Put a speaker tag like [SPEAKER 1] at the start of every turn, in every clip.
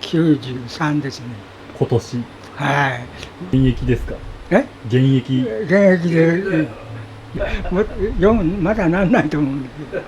[SPEAKER 1] 93ですね。
[SPEAKER 2] 今年
[SPEAKER 1] はい。
[SPEAKER 2] 現役ですか？現役。
[SPEAKER 1] 現役で、まだなんないと思うんですけど。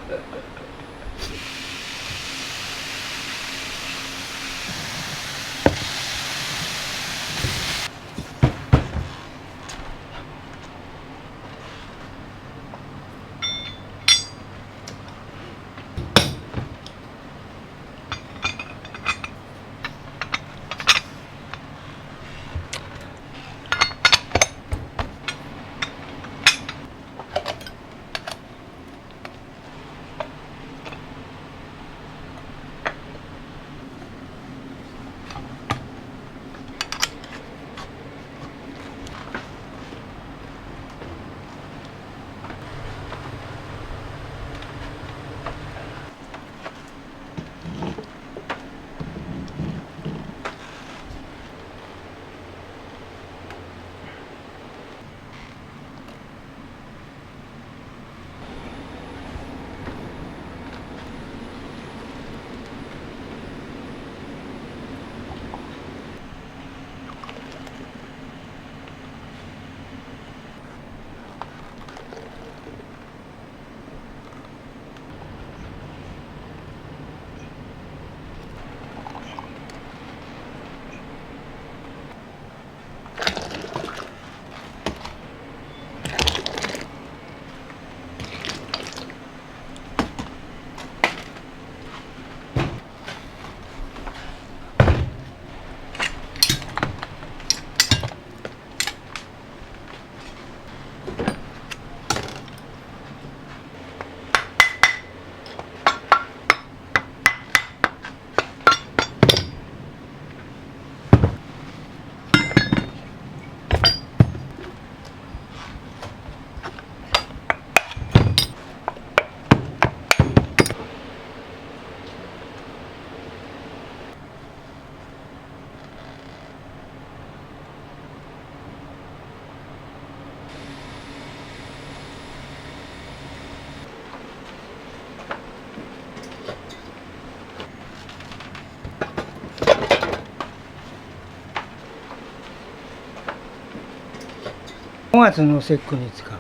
[SPEAKER 1] 5月の節句に使う。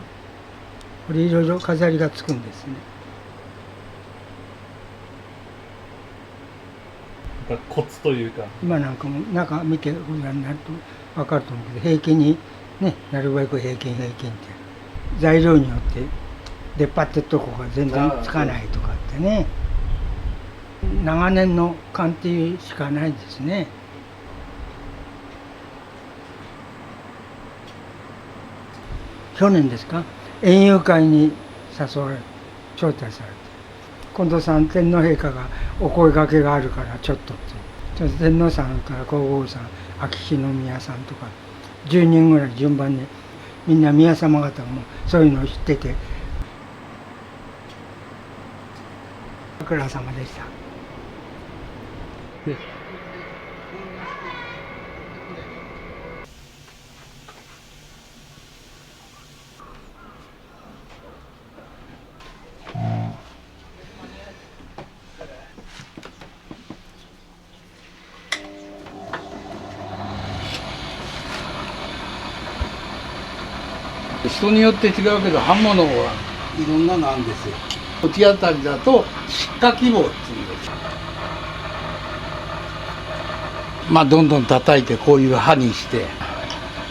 [SPEAKER 1] これいろいろ飾りがつくんですね。
[SPEAKER 2] なんかコツというか。
[SPEAKER 1] 今なんかも中見てご覧になると分かると思うけど、平均にね、なるべく平均って材料によって出っ張ってるとこが全然つかないとかってね、長年の勘っていうしかないですね。去年ですか、園遊会に誘われて招待されて、近藤さん天皇陛下がお声掛けがあるからちょっとって天皇さんから皇后さん、秋篠宮さんとか10人ぐらい順番にみんな宮様方もそういうのを知ってて、ご苦労様でした。
[SPEAKER 3] 人によって違うけど刃物はいろんなのあるんですよ。こっちあたりだと失火希望っていうんです。まあどんどん叩いてこういう刃にして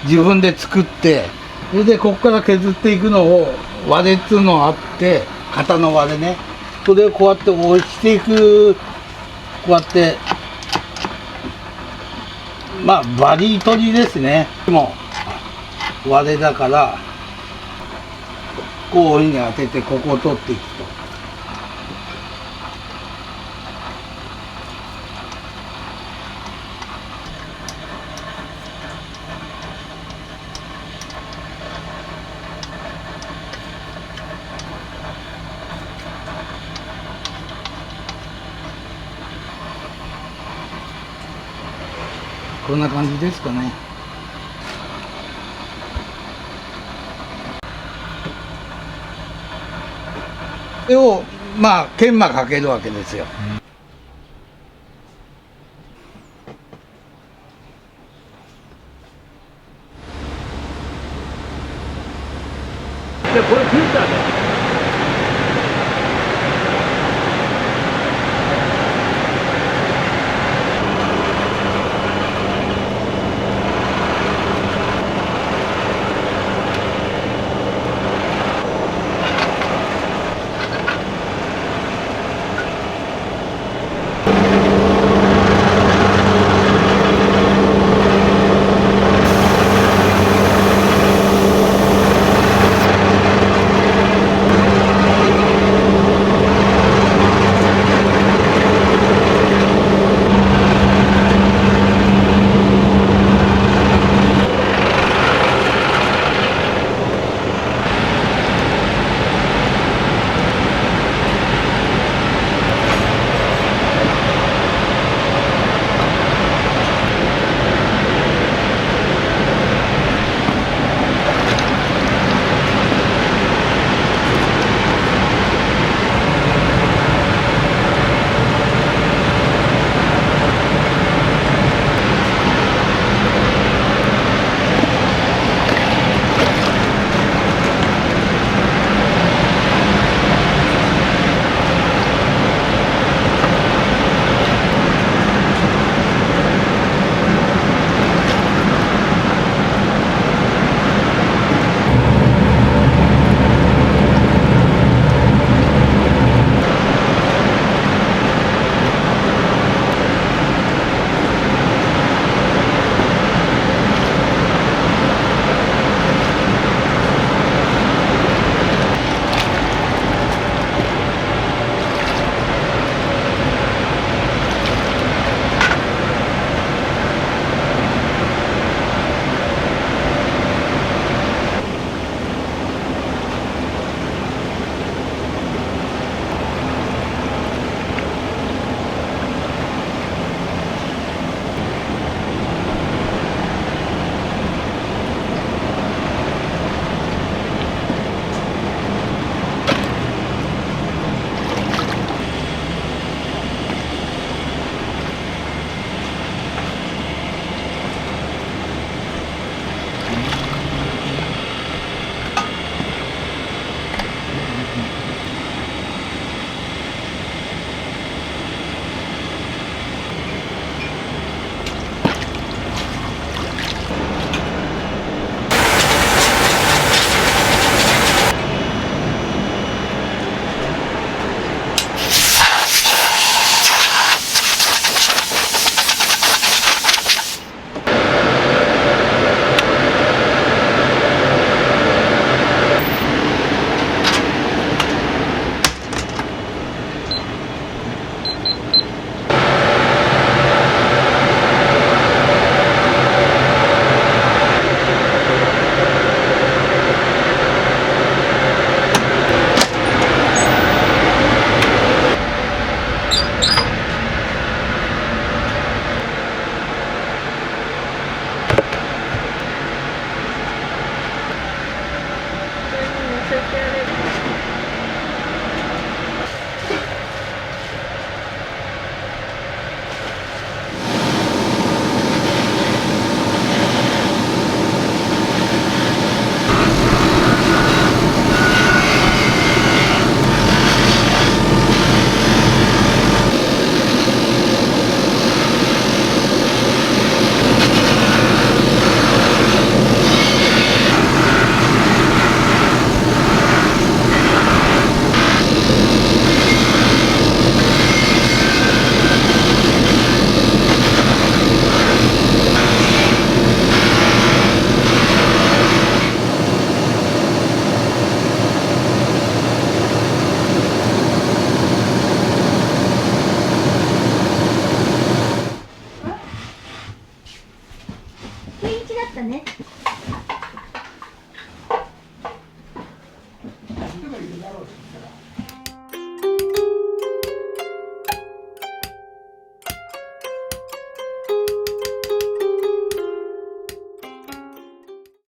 [SPEAKER 3] 自分で作って、それでここから削っていくのを割れっていうのがあって、型の割れね、それをこうやって押していく、こうやってまあバリ取りですね。でも割れだからこういうふうに当ててここを取っていくと。こんな感じですかね。これをまあ研磨かけるわけですよ。でこれフィルターで。
[SPEAKER 4] 雰囲気だったね。